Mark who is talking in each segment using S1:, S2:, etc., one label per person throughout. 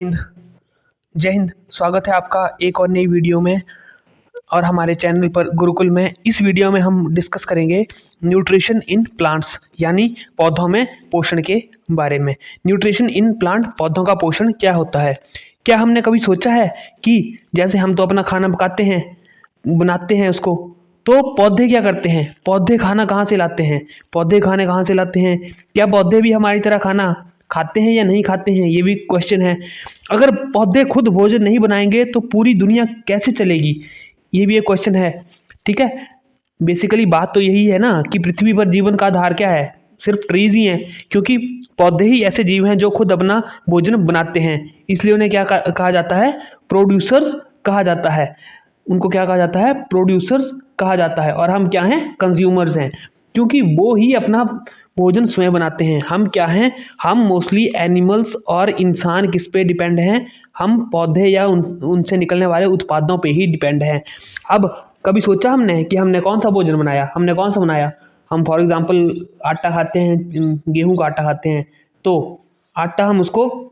S1: हिंद। जय हिंद। स्वागत है आपका एक और नई वीडियो में और हमारे चैनल पर गुरुकुल में। इस वीडियो में हम डिस्कस करेंगे न्यूट्रिशन इन प्लांट्स यानी पौधों में पोषण के बारे में। न्यूट्रिशन इन प्लांट, पौधों का पोषण क्या होता है? क्या हमने कभी सोचा है कि जैसे हम तो अपना खाना पकाते हैं, बनाते हैं उसको, तो पौधे क्या करते हैं? पौधे खाना कहाँ से लाते हैं? पौधे खाने कहाँ से लाते हैं? क्या पौधे भी हमारी तरह खाना खाते हैं या नहीं खाते हैं? ये भी क्वेश्चन है। अगर पौधे खुद भोजन नहीं बनाएंगे तो पूरी दुनिया कैसे चलेगी? ये भी एक क्वेश्चन है। ठीक है, बेसिकली बात तो यही है ना कि पृथ्वी पर जीवन का आधार क्या है? सिर्फ ट्रीज ही हैं, क्योंकि पौधे ही ऐसे जीव हैं जो खुद अपना भोजन बनाते हैं। इसलिए उन्हें क्या कहा जाता है? प्रोड्यूसर्स कहा जाता है। उनको क्या कहा जाता है? प्रोड्यूसर्स कहा जाता है। और हम क्या हैं? कंज्यूमर्स हैं, क्योंकि वो ही अपना भोजन स्वयं बनाते हैं। हम क्या हैं? हम मोस्टली एनिमल्स और इंसान किस पे डिपेंड हैं? हम पौधे या उनसे निकलने वाले उत्पादों पे ही डिपेंड हैं। अब कभी सोचा हमने कि हमने कौन सा भोजन बनाया? हमने कौन सा बनाया? हम फॉर एग्जांपल आटा खाते हैं, गेहूं का आटा खाते हैं, तो आटा हम उसको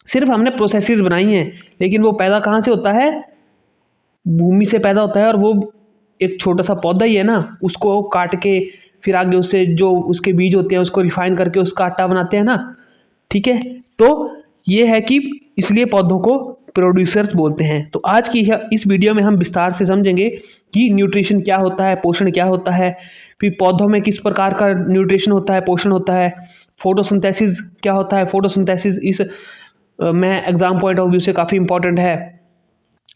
S1: सिर्फ हमने प्रोसेसेस बनाई हैं, लेकिन वो पैदा कहाँ से होता है? भूमि से पैदा होता है। और वो एक छोटा सा पौधा ही है ना, उसको काट के फिर आगे उससे जो उसके बीज होते हैं उसको रिफाइन करके उसका आटा बनाते हैं ना। ठीक है, तो ये है कि इसलिए पौधों को प्रोड्यूसर्स बोलते हैं। तो आज की इस वीडियो में हम विस्तार से समझेंगे कि न्यूट्रिशन क्या होता है, पोषण क्या होता है, फिर पौधों में किस प्रकार का न्यूट्रिशन होता है, पोषण होता है, फोटोसिंथेसिस क्या होता है। फोटोसिंथेसिस इस में एग्जाम पॉइंट ऑफ व्यू से काफ़ी इंपॉर्टेंट है।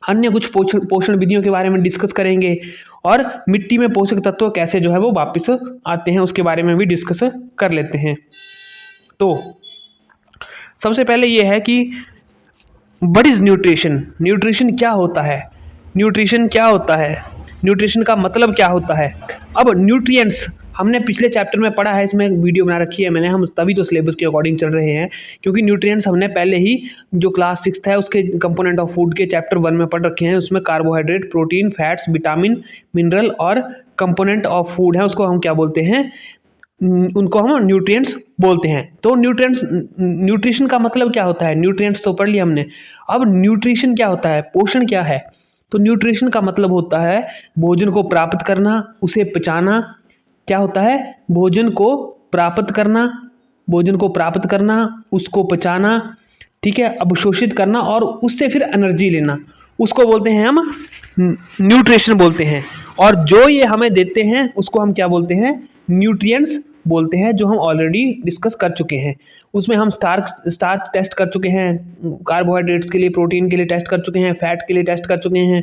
S1: अन्य कुछ पोषण विधियों के बारे में डिस्कस करेंगे और मिट्टी में पोषक तत्व कैसे जो है वो वापस आते हैं उसके बारे में भी डिस्कस कर लेते हैं। तो सबसे पहले ये है कि व्हाट इज न्यूट्रिशन? न्यूट्रिशन क्या होता है? न्यूट्रिशन क्या होता है? न्यूट्रिशन का मतलब क्या होता है? अब न्यूट्रिएंट्स हमने पिछले चैप्टर में पढ़ा है, इसमें वीडियो बना रखी है मैंने, हम तभी तो सिलेबस के अकॉर्डिंग चल रहे हैं, क्योंकि न्यूट्रिएंट्स हमने पहले ही जो क्लास 6 है उसके कंपोनेंट ऑफ फूड के चैप्टर 1 में पढ़ रखे हैं। उसमें carbohydrate, protein, fats, vitamin, mineral और कंपोनेंट ऑफ फूड है, उसको हम क्या बोलते हैं? उनको हम न्यूट्रिएंट्स बोलते हैं। तो न्यूट्रिएंट्स, न्यूट्रिशन का मतलब क्या होता है? न्यूट्रिएंट्स तो पढ़ लिया हमने। अब न्यूट्रिशन क्या होता है? पोषण क्या है? तो न्यूट्रिशन का मतलब होता है भोजन को प्राप्त करना, उसे पचाना। क्या होता है? भोजन को प्राप्त करना, भोजन को प्राप्त करना, उसको पचाना, ठीक है, अवशोषित करना और उससे फिर एनर्जी लेना, उसको बोलते हैं हम न्यूट्रिशन बोलते हैं। और जो ये हमें देते हैं उसको हम क्या बोलते हैं? न्यूट्रिएंट्स बोलते हैं, जो हम ऑलरेडी डिस्कस कर चुके हैं। उसमें हम स्टार्च टेस्ट कर चुके हैं, कार्बोहाइड्रेट्स के लिए, प्रोटीन के लिए टेस्ट कर चुके हैं, फैट के लिए टेस्ट कर चुके हैं,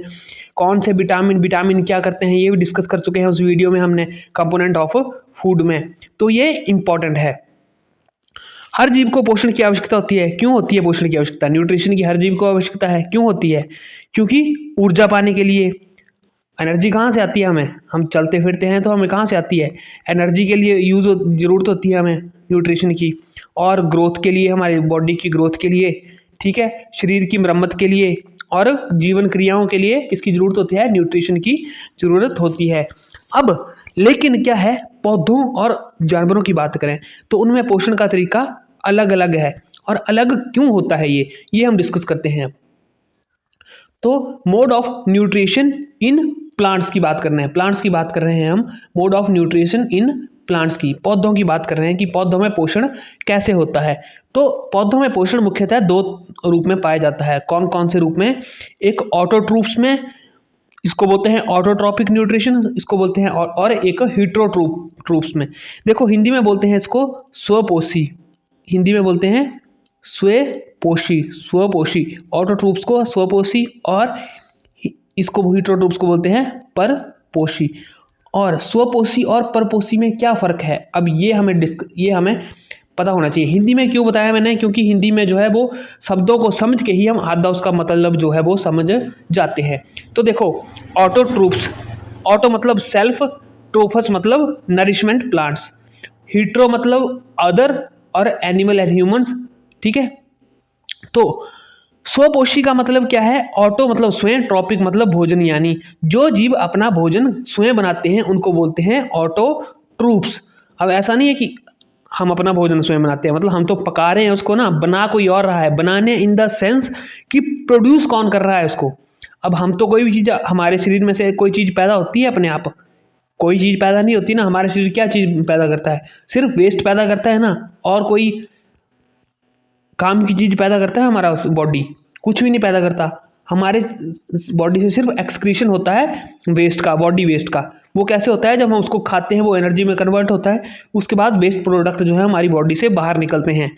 S1: कौन से विटामिन क्या करते हैं ये भी डिस्कस कर चुके हैं उस वीडियो में हमने, कंपोनेंट ऑफ फूड में। तो ये इंपॉर्टेंट है। हर जीव को पोषण की आवश्यकता होती है। क्यों होती है पोषण की आवश्यकता? न्यूट्रिशन की हर जीव को आवश्यकता है। क्यों होती है? क्योंकि ऊर्जा पाने के लिए। एनर्जी कहाँ से आती है हमें? हम चलते फिरते हैं तो हमें कहाँ से आती है? एनर्जी के लिए ज़रूरत होती है हमें न्यूट्रिशन की। और ग्रोथ के लिए, हमारी बॉडी की ग्रोथ के लिए, ठीक है, शरीर की मरम्मत के लिए और जीवन क्रियाओं के लिए किसकी ज़रूरत होती है? न्यूट्रिशन की ज़रूरत होती है। अब लेकिन क्या है, पौधों और जानवरों की बात करें तो उनमें पोषण का तरीका अलग अलग है। और अलग क्यों होता है ये हम डिस्कस करते हैं। तो mode of nutrition in plants की बात कर रहे हैं, प्लांट्स की बात कर रहे हैं हम। Mode of nutrition in plants की, पौधों की बात कर रहे हैं कि पौधों में पोषण कैसे होता है। तो पौधों में पोषण मुख्यतः दो रूप में पाया जाता है। कौन कौन से रूप में? एक ऑटोट्रूप्स में, इसको बोलते हैं ऑटोट्रॉपिक न्यूट्रिशन, इसको बोलते हैं, और एक हीट्रोट्रूप्स में। देखो हिंदी में बोलते हैं इसको स्वपोषी, हिंदी में बोलते हैं स्वपोषी ऑटोट्रूप्स को स्वपोषी, और इसको हीट्रोट्रूप्स को बोलते हैं परपोषी। और स्वपोषी और परपोषी में क्या फर्क है? अब ये हमें पता होना चाहिए। हिंदी में क्यों बताया मैंने? क्योंकि हिंदी में जो है वो शब्दों को समझ के ही हम आधा उसका मतलब जो है वो समझ जाते हैं। तो देखो, ऑटोट्रूप्स, ऑटो मतलब सेल्फ, ट्रोफस मतलब नरिशमेंट प्लांट्स, हीट्रो मतलब अदर और एनिमल एंड ह्यूमंस, ठीक है। तो स्वपोषी का मतलब क्या है? ऑटो मतलब स्वयं, ट्रॉपिक मतलब भोजन, यानी जो जीव अपना भोजन स्वयं बनाते हैं उनको बोलते हैं ऑटोट्रूप्स। अब ऐसा नहीं है कि हम अपना भोजन स्वयं बनाते हैं, मतलब हम तो पका रहे हैं उसको ना, बना कोई और रहा है। बनाने इन द सेंस कि प्रोड्यूस कौन कर रहा है उसको। अब हम तो कोई भी चीज़, हमारे शरीर में से कोई चीज़ पैदा होती है अपने आप? कोई चीज़ पैदा नहीं होती ना। हमारे शरीर क्या चीज़ पैदा करता है? सिर्फ वेस्ट पैदा करता है ना। और कोई काम की चीज़ पैदा करता है हमारा उस बॉडी? कुछ भी नहीं पैदा करता। हमारे बॉडी से सिर्फ एक्सक्रीशन होता है वेस्ट का, बॉडी वेस्ट का। वो कैसे होता है? जब हम उसको खाते हैं वो एनर्जी में कन्वर्ट होता है, उसके बाद वेस्ट प्रोडक्ट जो है हमारी बॉडी से बाहर निकलते हैं।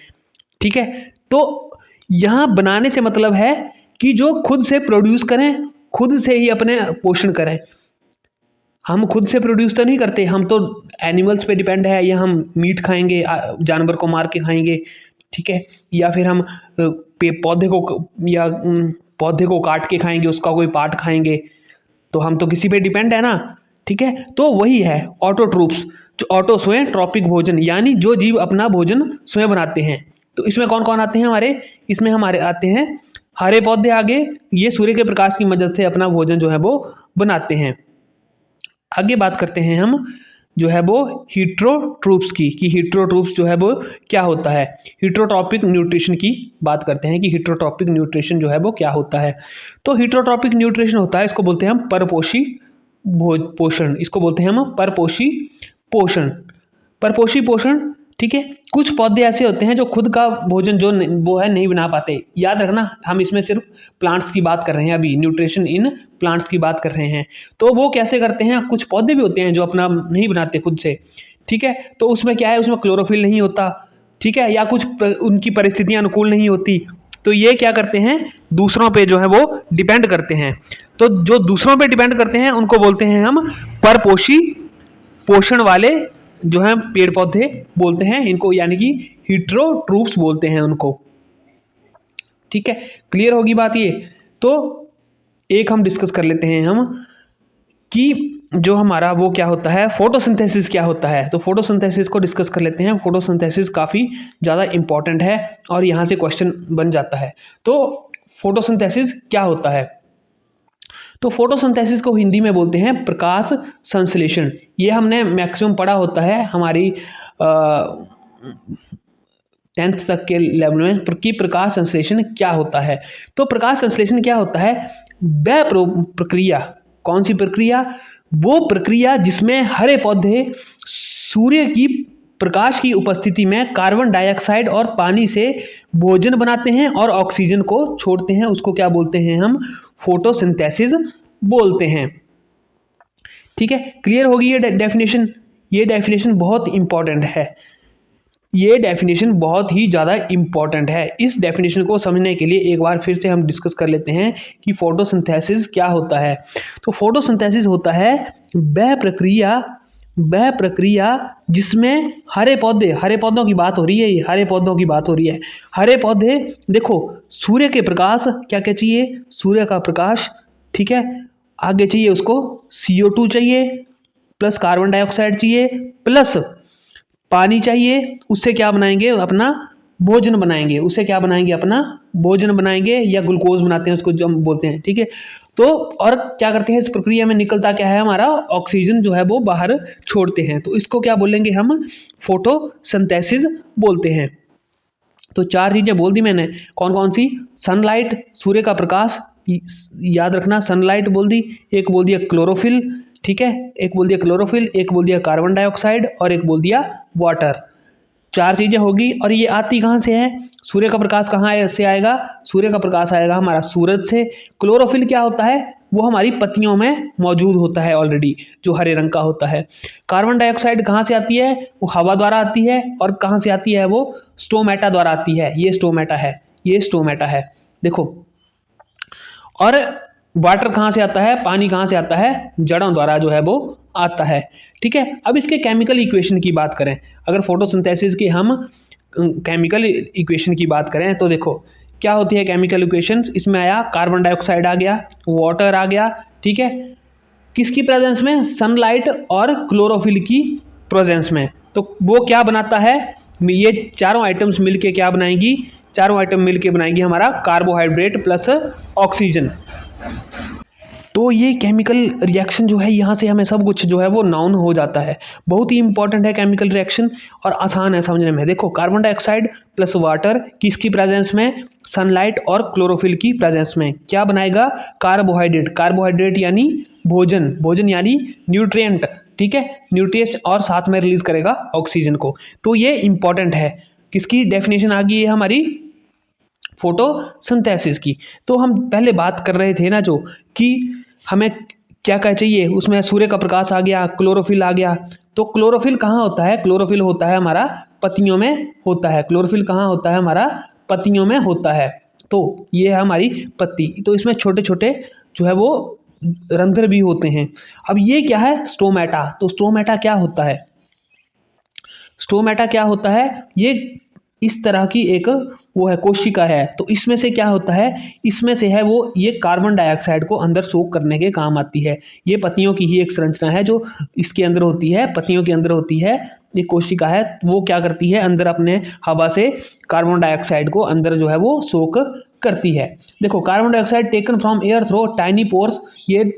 S1: ठीक है, तो यहाँ बनाने से मतलब है कि जो खुद से प्रोड्यूस करें, खुद से ही अपने पोषण करें। हम खुद से प्रोड्यूस तो नहीं करते, हम तो एनिमल्स पे डिपेंड है, या हम मीट खाएंगे, जानवर को मार के खाएंगे, ठीक है, या फिर हम पौधे को काट के खाएंगे, उसका कोई पार्ट खाएंगे, तो हम तो किसी पे डिपेंड है ना। ठीक है, तो वही है ऑटोट्रोप्स, जो ऑटो स्वयं, ट्रॉपिक भोजन, यानी जो जीव अपना भोजन स्वयं बनाते हैं। तो इसमें कौन कौन आते हैं हमारे? इसमें हमारे आते हैं हरे पौधे आगे, ये सूर्य के प्रकाश की मदद से अपना भोजन जो है वो बनाते हैं। आगे बात करते हैं हम जो है वो हीट्रोट्रूप्स की, कि हीट्रोट्रूप्स जो है वो क्या होता है। हीट्रोट्रॉपिक न्यूट्रिशन की बात करते हैं कि हीट्रोट्रॉपिक न्यूट्रिशन जो है वो क्या होता है। तो हीट्रोट्रॉपिक न्यूट्रिशन होता है, इसको बोलते हैं हम परपोषी पोषण, इसको बोलते हैं हम परपोषी पोषण, परपोषी पोषण। ठीक है, कुछ पौधे ऐसे होते हैं जो खुद का भोजन जो वो है नहीं बना पाते। याद रखना, हम इसमें सिर्फ प्लांट्स की बात कर रहे हैं, अभी न्यूट्रिशन इन प्लांट्स की बात कर रहे हैं। तो वो कैसे करते हैं? कुछ पौधे भी होते हैं जो अपना नहीं बनाते खुद से। ठीक है, तो उसमें क्या है, उसमें क्लोरोफिल नहीं होता, ठीक है, या कुछ उनकी परिस्थितियां अनुकूल नहीं होती, तो ये क्या करते हैं, दूसरों पे जो है वो डिपेंड करते हैं। तो जो दूसरों पे डिपेंड करते हैं उनको बोलते हैं हम परपोषी पोषण वाले जो है पेड़ पौधे बोलते हैं इनको, यानी कि हीट्रोट्रूप्स बोलते हैं उनको। ठीक है, क्लियर होगी बात ये। तो एक हम डिस्कस कर लेते हैं हम कि जो हमारा वो क्या होता है, फोटोसिंथेसिस क्या होता है। तो फोटोसिंथेसिस को डिस्कस कर लेते हैं। फोटोसिंथेसिस काफ़ी ज़्यादा इंपॉर्टेंट है और यहाँ से क्वेश्चन बन जाता है। तो फोटोसिंथेसिस क्या होता है? तो फोटोसिंथेसिस को हिंदी में बोलते हैं प्रकाश संश्लेषण। ये हमने मैक्सिमम पढ़ा होता है हमारी 10th तक के लेवल में कि प्रकाश संश्लेषण क्या होता है। तो प्रकाश संश्लेषण क्या होता है? वह प्रक्रिया, कौन सी प्रक्रिया? वो प्रक्रिया जिसमें हरे पौधे सूर्य की प्रकाश की उपस्थिति में कार्बन डाइऑक्साइड और पानी से भोजन बनाते हैं और ऑक्सीजन को छोड़ते हैं, उसको क्या बोलते हैं हम? फोटोसिंथेसिस बोलते हैं। ठीक है, क्लियर होगी ये डेफिनेशन। ये डेफिनेशन बहुत इंपॉर्टेंट है, ये डेफिनेशन बहुत ही ज़्यादा इंपॉर्टेंट है। इस डेफिनेशन को समझने के लिए एक बार फिर से हम डिस्कस कर लेते हैं कि फोटोसिंथेसिस क्या होता है। तो फोटोसिंथेसिस होता है वह प्रक्रिया जिसमें हरे पौधे, हरे पौधों की बात हो रही है, ये हरे पौधों की बात हो रही है। हरे पौधे, देखो, सूर्य के प्रकाश, क्या क्या चाहिए? सूर्य का प्रकाश, ठीक है, आगे चाहिए उसको CO2 चाहिए, प्लस कार्बन डाइऑक्साइड चाहिए, प्लस पानी चाहिए। उससे क्या बनाएंगे? अपना भोजन बनाएंगे। उससे क्या बनाएंगे? अपना भोजन बनाएंगे, या ग्लूकोज बनाते हैं उसको जो हम बोलते हैं। ठीक है, तो और क्या करते हैं इस प्रक्रिया में? निकलता क्या है हमारा? ऑक्सीजन जो है वो बाहर छोड़ते हैं। तो इसको क्या बोलेंगे हम? फोटोसिंथेसिस बोलते हैं। तो 4 चीजें बोल दी मैंने, कौन कौन सी? सनलाइट, सूर्य का प्रकाश, याद रखना, सनलाइट बोल दी। एक बोल दिया क्लोरोफिल, ठीक है, एक बोल दिया क्लोरोफिल, एक बोल दिया कार्बन डाइऑक्साइड, और एक बोल दिया वाटर। 4 चीजें होगी। और ये आती कहाँ से है? सूर्य का प्रकाश कहाँ से आएगा? सूर्य का प्रकाश आएगा हमारा सूरज से। क्लोरोफिल क्या होता है? वो हमारी पत्तियों में मौजूद होता है ऑलरेडी, जो हरे रंग का होता है। कार्बन डाइऑक्साइड कहाँ से आती है? वो हवा द्वारा आती है। और कहाँ से आती है? वो स्टोमेटा द्वारा आती है। ये स्टोमेटा है, ये स्टोमेटा है, देखो। और वाटर कहाँ से आता है? पानी कहाँ से आता है? जड़ों द्वारा जो है वो आता है। ठीक है, अब इसके केमिकल इक्वेशन की बात करें, अगर फोटोसिंथेसिस की हम केमिकल इक्वेशन की बात करें तो देखो क्या होती है केमिकल इक्वेशंस। इसमें आया कार्बन डाइऑक्साइड आ गया, वाटर आ गया, ठीक है, किसकी प्रेजेंस में? सनलाइट और क्लोरोफिल की प्रेजेंस में। तो वो क्या बनाता है? ये चारों आइटम्स मिलके क्या बनाएंगी? चारों आइटम मिलके बनाएंगी हमारा कार्बोहाइड्रेट प्लस ऑक्सीजन। तो ये केमिकल रिएक्शन जो है यहाँ से हमें सब कुछ जो है वो नाउन हो जाता है। बहुत ही इंपॉर्टेंट है केमिकल रिएक्शन और आसान है समझने में। देखो कार्बन डाइऑक्साइड प्लस वाटर किसकी प्रेजेंस में, सनलाइट और क्लोरोफिल की प्रेजेंस में क्या बनाएगा, कार्बोहाइड्रेट। कार्बोहाइड्रेट यानी भोजन, भोजन यानी न्यूट्रिएंट, ठीक है, न्यूट्रिएंट्स, और साथ में रिलीज करेगा ऑक्सीजन को। तो ये इंपॉर्टेंट है। किसकी डेफिनेशन आ गई है हमारी, फोटोसिंथेसिस की। तो हम पहले बात कर रहे थे ना जो कि हमें क्या क्या चाहिए, उसमें सूर्य का प्रकाश आ गया, क्लोरोफिल आ गया। तो क्लोरोफिल कहाँ होता है, क्लोरोफिल होता है हमारा पत्तियों में होता है। क्लोरोफिल कहाँ होता है हमारा, पत्तियों में होता है। तो ये है हमारी पत्ती। तो इसमें छोटे छोटे जो है वो रंध्र भी होते हैं। अब ये क्या है, स्टोमेटा। तो स्टोमेटा क्या होता है, स्टोमेटा क्या होता है, ये इस तरह की एक वो है, कोशिका है। तो इसमें से क्या होता है, इसमें से है वो ये कार्बन डाइऑक्साइड को अंदर सोख करने के काम आती है। ये पत्तियों की ही एक संरचना है जो इसके अंदर होती है, पत्तियों के अंदर होती है। ये कोशिका है, वो क्या करती है, अंदर अपने हवा से कार्बन डाइऑक्साइड को अंदर जो है वो सोख करती है। देखो carbon dioxide taken from air through tiny pores, ये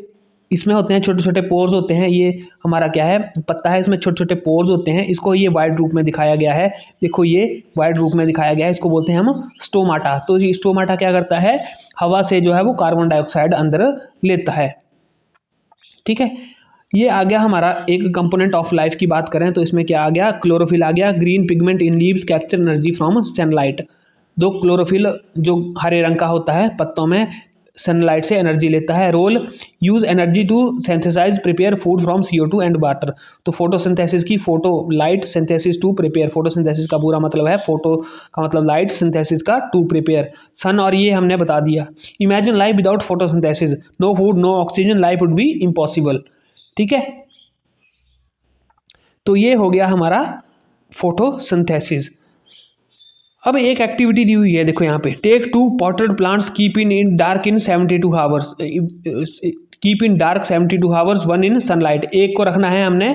S1: इसमें होते हैं छोटे छोटे पोर्स होते हैं। ये हमारा क्या है, पत्ता है, इसमें छोटे छोटे पोर्स होते हैं। इसको ये वाइड रूप में दिखाया गया है। देखो ये वाइड रूप में दिखाया गया है, इसको बोलते हैं हम स्टोमाटा। तो ये स्टोमाटा क्या करता है, हवा से जो है वो कार्बन डाइऑक्साइड अंदर लेता है, ठीक है। ये आ गया हमारा एक कंपोनेंट ऑफ लाइफ की बात करें तो इसमें क्या आ गया, क्लोरोफिल आ गया। Green pigment in leaves capture energy from sunlight. दो क्लोरोफिल जो हरे रंग का होता है पत्तों में, सनलाइट से एनर्जी लेता है। Role, use energy to synthesise prepare food from CO2 and water. तो फोटोसिंथेसिस की, photo light, synthesis to prepare. Photosynthesis का पूरा मतलब है, फोटो का मतलब लाइट, सिंथेसिस का टू प्रिपेयर। सन और ये हमने बता दिया। Imagine life without photosynthesis, no food no oxygen, life would be impossible, ठीक है। तो ये हो गया हमारा फोटोसिंथेसिस। अब एक एक्टिविटी दी हुई है, देखो यहाँ पे, take 2 potted plants, keep in dark in 72 hours, keep in dark 72 hours, 1 in sunlight. एक को रखना है हमने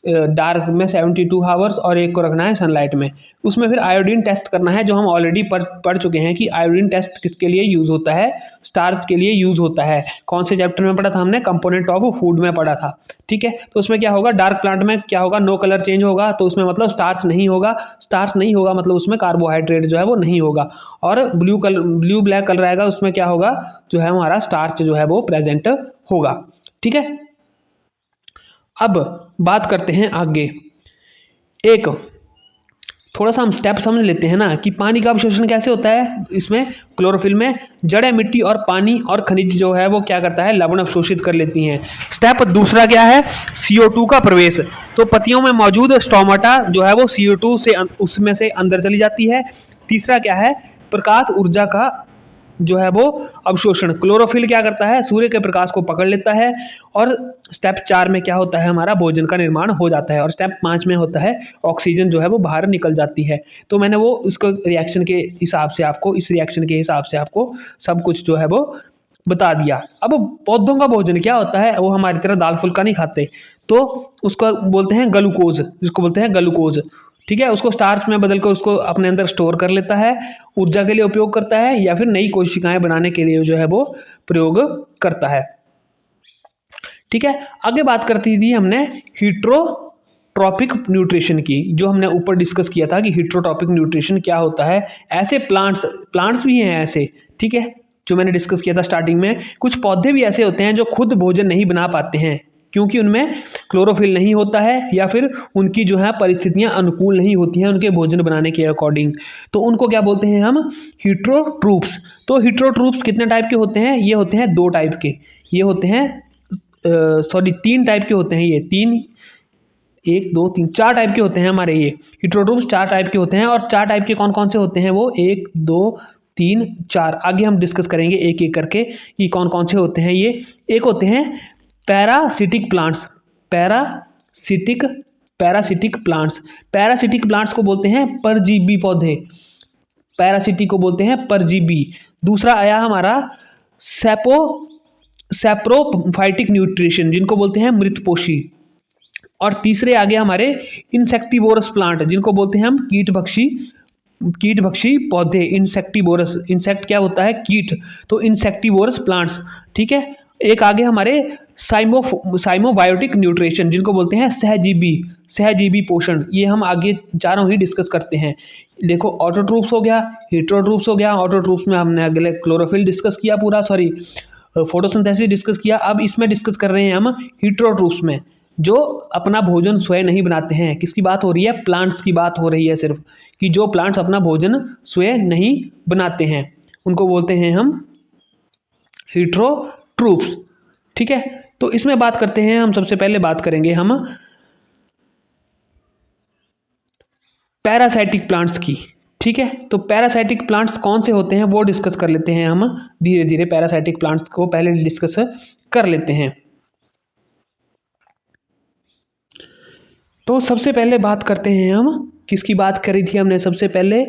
S1: डार्क में 72 आवर्स और एक को रखना है सनलाइट में। उसमें फिर आयोडीन टेस्ट करना है, जो हम ऑलरेडी पढ़ चुके हैं कि आयोडीन टेस्ट किसके लिए यूज़ होता है, स्टार्च के लिए यूज़ होता है। कौन से चैप्टर में पढ़ा था हमने, कंपोनेंट ऑफ फूड में पढ़ा था, ठीक है। तो उसमें क्या होगा, डार्क प्लांट में क्या होगा, नो कलर चेंज होगा, तो उसमें मतलब स्टार्च नहीं होगा। स्टार्च नहीं होगा मतलब उसमें कार्बोहाइड्रेट जो है वो नहीं होगा। और ब्लू ब्लैक कलर आएगा, उसमें क्या होगा, जो है हमारा स्टार्च जो है वो प्रेजेंट होगा, ठीक है। अब बात करते हैं आगे, एक थोड़ा सा हम स्टेप समझ लेते हैं ना कि पानी का अवशोषण कैसे होता है। इसमें क्लोरोफिल में जड़ें, मिट्टी और पानी और खनिज जो है वो क्या करता है, लवण अवशोषित कर लेती हैं। स्टेप दूसरा क्या है, CO2 का प्रवेश। तो पत्तियों में मौजूद स्टोमाटा जो है वो CO2 से उसमें से अंदर चली जाती है। तीसरा क्या है, प्रकाश ऊर्जा का जो है वो अवशोषण। क्लोरोफिल क्या करता है, सूर्य के प्रकाश को पकड़ लेता है। और स्टेप 4 में क्या होता है, हमारा भोजन का निर्माण हो जाता है। और स्टेप 5 में होता है ऑक्सीजन जो है वो बाहर निकल जाती है। तो मैंने वो उसको रिएक्शन के हिसाब से आपको, इस रिएक्शन के हिसाब से आपको सब कुछ जो है वो बता दिया। अब पौधों का भोजन क्या होता है, वो हमारी तरह दाल फुल्का नहीं खाते, तो उसको बोलते हैं ग्लूकोज, जिसको बोलते हैं ग्लूकोज, ठीक है। उसको स्टार्च में बदल कर उसको अपने अंदर स्टोर कर लेता है, ऊर्जा के लिए उपयोग करता है, या फिर नई कोशिकाएं बनाने के लिए जो है वो प्रयोग करता है, ठीक है। आगे बात करती थी हमने हीट्रोट्रॉपिक न्यूट्रिशन की, जो हमने ऊपर डिस्कस किया था कि हीट्रोट्रॉपिक न्यूट्रिशन क्या होता है। ऐसे प्लांट्स भी हैं ऐसे, ठीक है, जो मैंने डिस्कस किया था स्टार्टिंग में। कुछ पौधे भी ऐसे होते हैं जो खुद भोजन नहीं बना पाते हैं, क्योंकि उनमें क्लोरोफिल नहीं होता है, या फिर उनकी जो है परिस्थितियां अनुकूल नहीं होती हैं उनके भोजन बनाने के अकॉर्डिंग। तो उनको क्या बोलते हैं हम, हीट्रोट्रूप्स। तो हीट्रोट्रूप्स कितने टाइप के होते हैं, ये होते हैं 2 टाइप के। ये होते हैं 3 टाइप के होते हैं। ये 3, 1 2 3 4 टाइप के होते हैं हमारे ये हीट्रोट्रूप्स। 4 टाइप के होते हैं। और 4 टाइप के कौन कौन से होते हैं वो, 1 2 3 4, आगे हम डिस्कस करेंगे एक एक करके कि कौन कौन से होते हैं ये। एक होते हैं पैरासिटिक प्लांट्स। पैरासिटिक प्लांट्स को बोलते हैं परजीवी पौधे। पैरासिटिक को बोलते हैं परजीवी। दूसरा आया हमारा सैप्रोफाइटिक न्यूट्रिशन, जिनको बोलते हैं मृतपोषी। और तीसरे आ गया हमारे इंसेक्टिवोरस प्लांट, जिनको बोलते हैं हम कीटभक्षी पौधे। इंसेक्टिवोरस, इंसेक्ट क्या होता है, कीट, तो इंसेक्टिवोरस प्लांट्स, ठीक है। एक आगे हमारे साइमोबायोटिक न्यूट्रिशन, जिनको बोलते हैं सहजीवी पोषण। ये हम आगे चारों ही डिस्कस करते हैं। देखो, ऑटोट्रोफ्स हो गया, हेटेरोट्रोफ्स हो गया। ऑटोट्रोफ्स में हमने अगले क्लोरोफिल डिस्कस किया पूरा, सॉरी फोटोसिंथेसिस डिस्कस किया। अब इसमें डिस्कस कर रहे हैं हम हेटेरोट्रोफ्स में, जो अपना भोजन स्वयं नहीं बनाते हैं। किसकी बात हो रही है? प्लांट्स की बात हो रही है सिर्फ, कि जो प्लांट्स अपना भोजन स्वयं नहीं बनाते हैं, उनको बोलते हैं हम हेटेरोट्रोफ्स। ठीक है, तो इसमें बात करते हैं हम। सबसे पहले बात करेंगे हम पैरासाइटिक प्लांट्स की। ठीक है, तो पैरासाइटिक प्लांट्स कौन से होते हैं वो डिस्कस कर लेते हैं हम धीरे धीरे। पैरासाइटिक प्लांट्स को पहले डिस्कस कर लेते हैं। तो सबसे पहले बात करते हैं हम, किसकी बात करी थी हमने सबसे पहले?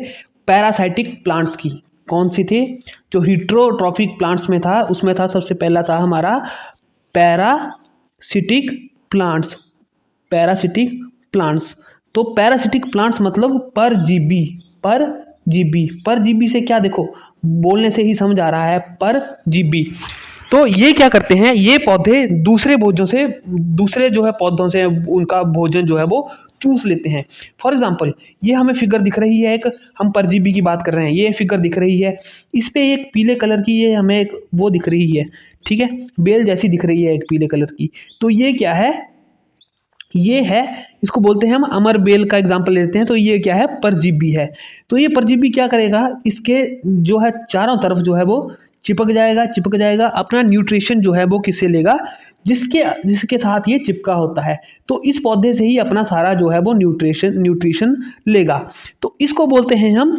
S1: पैरासाइटिक प्लांट्स की। कौन सी थी? जो हीट्रोट्रॉफिक प्लांट्स में था, उसमें था सबसे पहला था हमारा पैरासिटिक प्लांट्स। पैरासिटिक प्लांट्स, तो पैरासिटिक प्लांट्स मतलब परजीवी। परजीवी से क्या, देखो बोलने से ही समझ आ रहा है, परजीवी। तो ये क्या करते हैं? ये पौधे दूसरे भोजों से, दूसरे जो है पौधों से उनका भोजन जो है वो चूस लेते हैं। फॉर एग्जाम्पल, ये हमें फिगर दिख रही है एक, हम परजीवी की बात कर रहे हैं, ये फिगर दिख रही है। इस पे एक पीले कलर की ये हमें एक वो दिख रही है, ठीक है, बेल जैसी दिख रही है एक पीले कलर की। तो ये क्या है? ये है, इसको बोलते हैं हम अमर बेल का एग्जाम्पल लेते हैं। तो ये क्या है? परजीवी है। तो ये परजीवी क्या करेगा? इसके जो है चारों तरफ जो है वो चिपक जाएगा। अपना न्यूट्रिशन जो है वो किससे लेगा? जिसके जिसके साथ ये चिपका होता है। तो इस पौधे से ही अपना सारा जो है वो न्यूट्रिशन लेगा। तो इसको बोलते हैं हम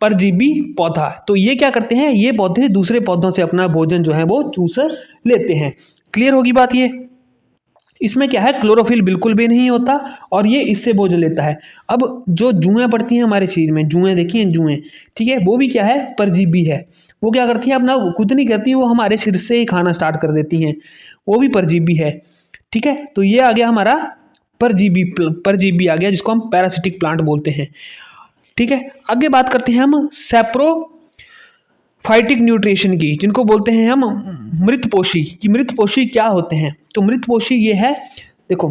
S1: परजीवी पौधा। तो ये क्या करते हैं? ये पौधे दूसरे पौधों से अपना भोजन जो है वो चूस लेते हैं। क्लियर होगी बात ये? इसमें क्या है? क्लोरोफिल बिल्कुल भी नहीं होता, और ये इससे भोजन लेता है। अब जो जुएं पड़ती हैं हमारे शरीर में, जुएं देखिए, जुएं, ठीक है, वो भी क्या है? परजीवी है। वो क्या करती हैं? अपना खुद नहीं करती, वो हमारे सिर से ही खाना स्टार्ट कर देती हैं, वो भी परजीवी है। ठीक है, तो ये आ गया हमारा परजीवी आ गया, जिसको हम पैरासिटिक प्लांट बोलते हैं। ठीक है, आगे बात करते हैं हम फाइटिक न्यूट्रिशन की, जिनको बोलते हैं हम मृतपोषी। कि मृतपोषी क्या होते हैं? तो मृतपोषी ये है, देखो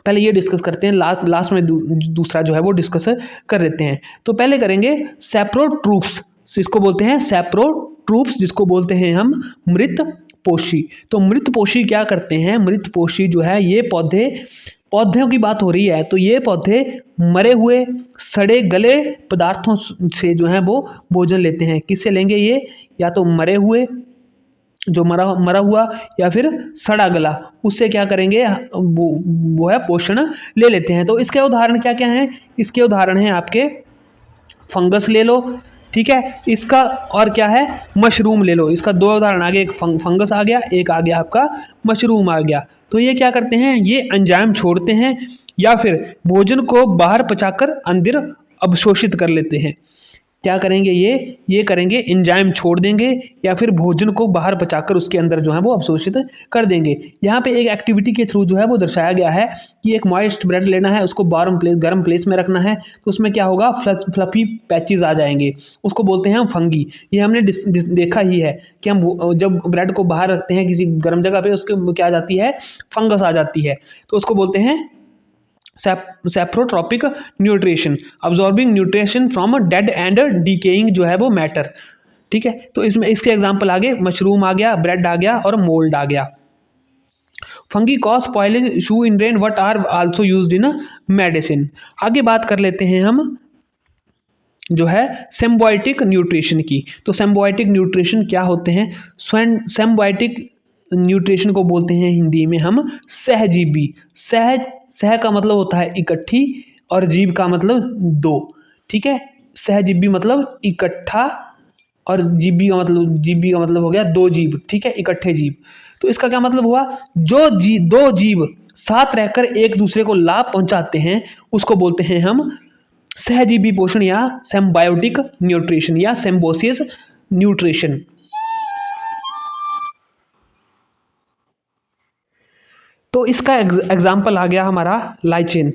S1: पहले ये डिस्कस करते हैं, लास्ट में दूसरा जो है वो डिस्कस कर लेते हैं। तो पहले करेंगे सैप्रोट्रूप्स, इसको बोलते हैं सैप्रोट्रूप्स, जिसको बोलते हैं हम मृतपोषी। तो मृतपोषी क्या करते हैं? मृतपोषी जो है, ये पौधों की बात हो रही है, तो ये पौधे मरे हुए सड़े गले पदार्थों से जो है वो भोजन लेते हैं। किससे लेंगे ये? या तो मरे हुए, जो मरा हुआ, या फिर सड़ा गला, उससे क्या करेंगे? वो है पोषण ले लेते हैं। तो इसके उदाहरण क्या क्या हैं? इसके उदाहरण हैं आपके फंगस ले लो, ठीक है, इसका और क्या है? मशरूम ले लो। इसका दो उदाहरण आ गए, एक फंगस आ गया, एक आ गया आपका मशरूम आ गया। तो ये क्या करते हैं? ये एंजाइम छोड़ते हैं, या फिर भोजन को बाहर पचाकर अंदर अवशोषित कर लेते हैं। क्या करेंगे ये करेंगे, एंजाइम छोड़ देंगे, या फिर भोजन को बाहर बचाकर उसके अंदर जो है वो अवशोषित कर देंगे। यहाँ पे एक एक्टिविटी के थ्रू जो है वो दर्शाया गया है कि एक मॉइस्ट ब्रेड लेना है, उसको गर्म प्लेस में रखना है, तो उसमें क्या होगा? फ्लफी पैचेज आ जाएंगे, उसको बोलते हैं हम फंगी। ये हमने देखा ही है कि हम जब ब्रेड को बाहर रखते हैं किसी गर्म जगह पे, उसके क्या आ जाती है? फंगस आ जाती है। तो उसको बोलते हैं saprotrophic nutrition, absorbing nutrition from dead and decaying जो है वो मैटर। ठीक है, तो इसमें इसके एग्जांपल आगे मशरूम आ गया, ब्रेड आ गया, और मोल्ड आ गया। Fungi cause spoilage shoe in rain what are also used in medicine. आगे बात कर लेते हैं हम जो है सिम्बायोटिक न्यूट्रिशन की। तो सिम्बायोटिक न्यूट्रिशन क्या होते हैं? सिम्बायोटिक न्यूट्रिशन को बोलते हैं हिंदी में हम सहजीवी। सह का मतलब होता है इकट्ठी, और जीव का मतलब दो। ठीक है, सहजीवी मतलब इकट्ठा, और जीवी का मतलब हो गया दो जीव। ठीक है, इकट्ठे जीव। तो इसका क्या मतलब हुआ? दो जीव साथ रहकर एक दूसरे को लाभ पहुंचाते हैं, उसको बोलते हैं हम सहजीवी पोषण, या सिम्बायोटिक न्यूट्रिशन, या सिम्बोसियस न्यूट्रिशन। तो इसका एग्जाम्पल आ गया हमारा लाइचिन।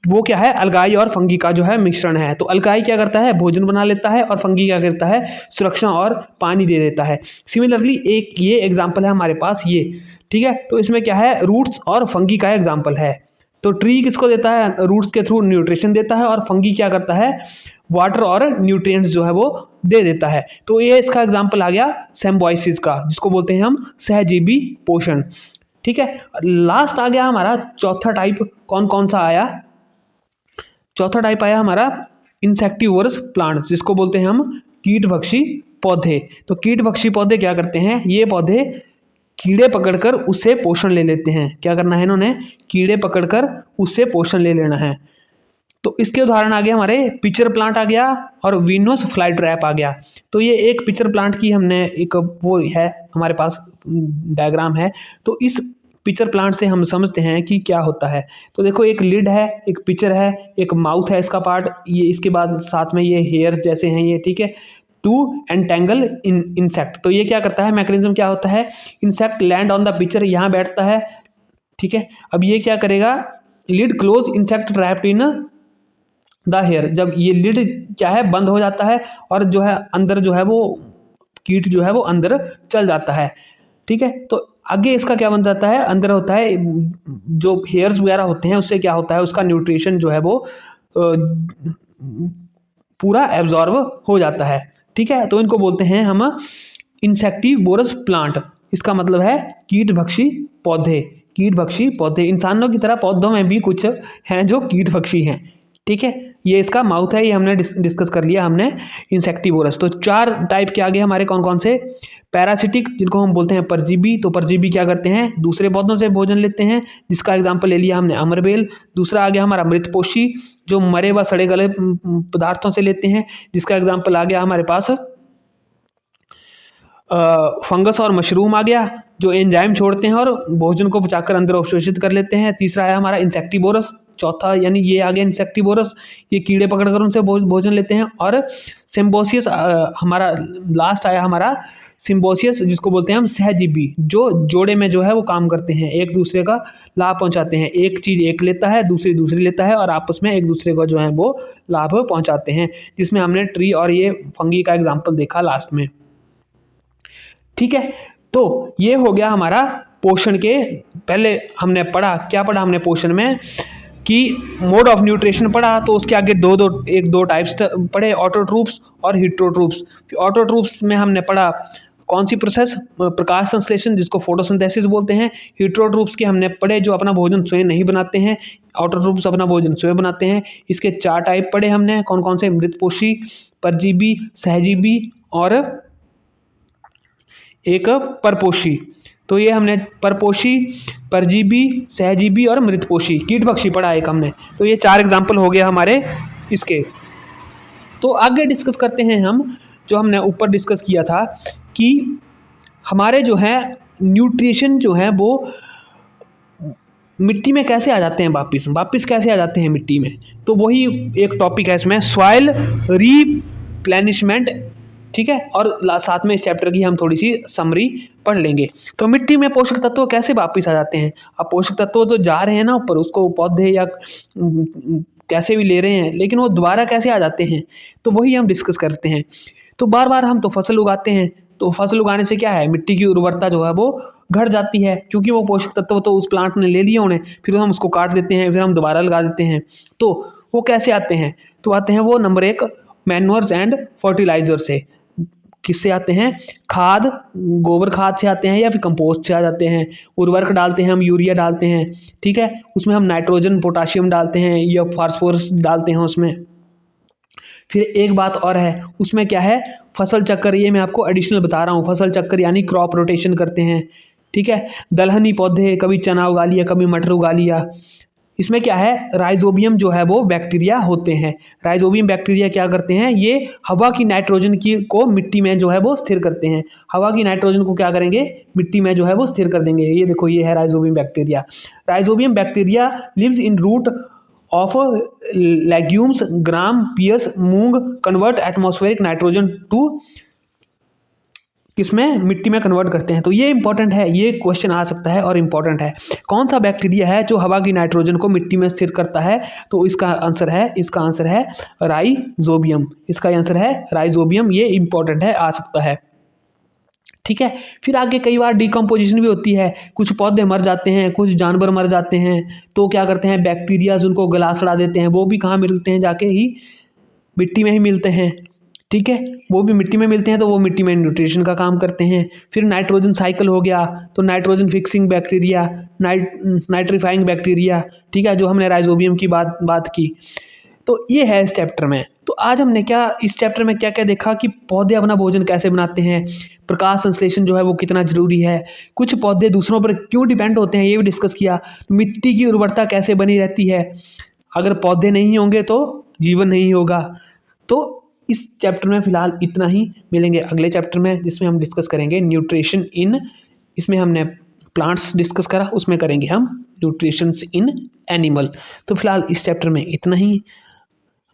S1: वो क्या है, अल्गाई और फंगी का जो है मिश्रण है। तो अल्गाई क्या करता है, भोजन बना लेता है, और फंगी क्या करता है, सुरक्षा और पानी दे देता है। सिमिलरली एक ये एग्जाम्पल है हमारे पास ये, ठीक है। तो इसमें क्या है, रूट्स और फंगी का एग्जाम्पल है। तो ट्री किसको देता है, रूट्स के थ्रू न्यूट्रिशन देता है, और फंगी क्या करता है, वाटर और न्यूट्रिएंट्स जो है वो दे देता है। तो ये इसका एग्जाम्पल आ गया सिम्बायोसिस का, जिसको बोलते हैं हम सहजीवी पोषण, ठीक है। लास्ट आ गया हमारा चौथा टाइप, कौन कौन सा आया, चौथा टाइप आया हमारा इंसेक्टिवोरस प्लांट्स, जिसको बोलते हैं हम कीटभक्षी पौधे। तो कीटभक्षी पौधे क्या करते हैं, ये पौधे कीड़े पकड़कर उससे पोषण ले लेते हैं। क्या करना है इन्होंने, कीड़े पकड़कर उससे पोषण ले लेना है। तो इसके उदाहरण आ गए हमारे पिचर प्लांट आ गया और वीनस फ्लाई ट्रैप आ गया। तो ये एक पिचर प्लांट की हमने एक वो है हमारे पास डायग्राम है। तो इस पिचर प्लांट से हम समझते हैं कि क्या होता है। तो देखो एक लिड है, एक पिचर है, एक माउथ है इसका पार्ट, ये इसके बाद साथ में ये हेयर जैसे हैं ये, ठीक है। टू एंटेंगल इंसेक्ट, तो ये क्या करता है, मैकेनिज्म क्या होता है, insect land on the pitcher, यहाँ बैठता है, ठीक है। अब ये क्या करेगा, lid close, insect trapped in the hair, जब ये लिड क्या है बंद हो जाता है और जो है अंदर जो है वो कीट जो है वो अंदर चल जाता है, ठीक है। तो आगे इसका क्या बन जाता है, अंदर होता है जो हेयर्स वगैरह होते हैं, उससे क्या होता है, उसका न्यूट्रिशन जो है वो पूरा एब्जॉर्ब हो जाता है, ठीक है। तो इनको बोलते हैं हम इंसेक्टिवोरस प्लांट, इसका मतलब है कीटभक्षी पौधे। कीटभक्षी पौधे, इंसानों की तरह पौधों में भी कुछ हैं जो कीटभक्षी हैं, ठीक है। ये इसका माउथ है, ये हमने डिस्कस कर लिया हमने इंसेक्टिवोरस। तो चार टाइप के आगे हमारे कौन कौन से, पैरासिटिक जिनको हम बोलते हैं परजीवी, तो परजीवी क्या करते हैं, दूसरे पौधों से भोजन लेते हैं, जिसका एग्जाम्पल ले लिया हमने अमरबेल। दूसरा आ गया हमारा मृतपोषी, जो मरे व सड़े गले पदार्थों से लेते हैं, जिसका एग्जाम्पल आ गया हमारे पास फंगस और मशरूम आ गया, जो एंजाइम छोड़ते हैं और भोजन को पचाकर अंदर अवशोषित कर लेते हैं। तीसरा है हमारा इंसेक्टिवोरस, चौथा यानी ये आ गया इंसेक्टिवोरस, ये कीड़े पकड़कर उनसे भोजन लेते हैं। और सिम्बोसियस हमारा लास्ट आया हमारा सिम्बोसियस, जिसको बोलते हैं हम सहजीवी, जो जोड़े में जो है वो काम करते हैं, एक दूसरे का लाभ पहुंचाते हैं। एक चीज़ एक लेता है, दूसरी लेता है, और आपस में एक दूसरे को जो है वो लाभ पहुंचाते हैं, जिसमें हमने ट्री और ये फंगी का एग्जाम्पल देखा लास्ट में, ठीक है। तो ये हो गया हमारा पोषण के, पहले हमने पढ़ा, क्या पढ़ा हमने पोषण में, कि मोड ऑफ न्यूट्रिशन पढ़ा। तो उसके आगे दो टाइप्स पढ़े, ऑटोट्रूप्स और हिट्रोट्रूप्स। ऑटोट्रूप्स में हमने पढ़ा कौन सी प्रोसेस, प्रकाश संश्लेषण, जिसको फोटोसिंथेसिस बोलते हैं। हिट्रोट्रूप्स के हमने पढ़े जो अपना भोजन स्वयं नहीं बनाते हैं, ऑटोट्रूप्स अपना भोजन स्वयं बनाते हैं। इसके चार टाइप पढ़े हमने, कौन कौन से, मृतपोषी, परजीवी, सहजीवी और एक परपोषी। तो ये हमने परपोषी, परजीवी, सहजीवी और मृतपोषी, कीटभक्षी पढ़ा एक हमने। तो ये चार एग्जाम्पल हो गया हमारे इसके। तो आगे डिस्कस करते हैं हम, जो हमने ऊपर डिस्कस किया था कि हमारे जो है न्यूट्रिशन जो है वो मिट्टी में कैसे आ जाते हैं, वापस कैसे आ जाते हैं मिट्टी में। तो वही एक टॉपिक है इसमें, सॉइल रीप्लेनिशमेंट, ठीक है। और साथ में इस चैप्टर की हम थोड़ी सी समरी पढ़ लेंगे। तो मिट्टी में पोषक तत्व कैसे वापस आ जाते हैं, अब पोषक तत्व तो जा रहे हैं ना ऊपर, उसको पौधे या कैसे भी ले रहे हैं, लेकिन वो दोबारा कैसे आ जाते हैं, तो वही हम डिस्कस करते हैं। तो बार बार हम तो फसल उगाते हैं, तो फसल उगाने से क्या है, मिट्टी की उर्वरता जो है वो घट जाती है, क्योंकि वो पोषक तत्व तो उस प्लांट ने ले लिया उन्हें, फिर हम उसको काट देते हैं, फिर हम दोबारा लगा देते हैं। तो वो कैसे आते हैं, तो आते हैं वो नंबर एक, मैन्योर्स एंड फर्टिलाइजर से। किससे आते हैं, खाद, गोबर खाद से आते हैं या फिर कंपोस्ट से आ जाते हैं। उर्वरक डालते हैं हम, यूरिया डालते हैं, ठीक है, उसमें हम नाइट्रोजन पोटाशियम डालते हैं या फास्फोरस डालते हैं उसमें। फिर एक बात और है उसमें, क्या है, फसल चक्कर, ये मैं आपको एडिशनल बता रहा हूँ, फसल चक्कर यानी क्रॉप रोटेशन करते हैं, ठीक है। दलहनी पौधे, कभी चना उगा लिया, कभी मटर उगा लिया। इसमें क्या है, राइजोबियम जो है वो बैक्टीरिया होते हैं। राइजोबियम बैक्टीरिया क्या करते हैं, ये हवा की नाइट्रोजन की को मिट्टी में जो है वो स्थिर करते हैं। हवा की नाइट्रोजन को क्या करेंगे, मिट्टी में जो है वो स्थिर कर देंगे। ये देखो, ये है rhizobium bacteria. Rhizobium bacteria lives in root of legumes, gram, peas, moong, convert atmospheric nitrogen to किसमें, मिट्टी में कन्वर्ट करते हैं। तो ये इंपॉर्टेंट है, ये क्वेश्चन आ सकता है और इंपॉर्टेंट है। कौन सा बैक्टीरिया है जो हवा की नाइट्रोजन को मिट्टी में स्थिर करता है? तो इसका आंसर है राइजोबियम। इसका आंसर है राइजोबियम। ये इंपॉर्टेंट है, आ सकता है। ठीक है। फिर आगे कई बार डिकम्पोजिशन भी होती है, कुछ पौधे मर जाते हैं, कुछ जानवर मर जाते हैं, तो क्या करते हैं, बैक्टीरियाज उनको गला सड़ा देते हैं। वो भी कहाँ मिलते हैं, जाके ही मिट्टी में ही मिलते हैं। ठीक है, वो भी मिट्टी में मिलते हैं, तो वो मिट्टी में न्यूट्रिशन का काम करते हैं। फिर नाइट्रोजन साइकिल हो गया, तो nitrogen fixing bacteria, nitrifying bacteria, ठीक है, जो हमने राइजोबियम की बात की। तो ये है इस चैप्टर में। तो आज हमने इस चैप्टर में क्या क्या देखा कि पौधे अपना भोजन कैसे बनाते हैं, प्रकाश संश्लेषण जो है वो कितना जरूरी है, कुछ पौधे दूसरों पर क्यों डिपेंड होते हैं ये भी डिस्कस किया, मिट्टी की उर्वरता कैसे बनी रहती है, अगर पौधे नहीं होंगे तो जीवन नहीं होगा। तो इस चैप्टर में फिलहाल इतना ही। मिलेंगे अगले चैप्टर में जिसमें हम डिस्कस करेंगे न्यूट्रिशन इन, इसमें हमने प्लांट्स डिस्कस करा, उसमें करेंगे हम न्यूट्रिशन इन एनिमल। तो फिलहाल इस चैप्टर में इतना ही।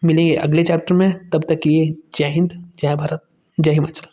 S1: मिलेंगे अगले चैप्टर में, तब तक के लिए जय हिंद, जय भारत, जय हिमाचल।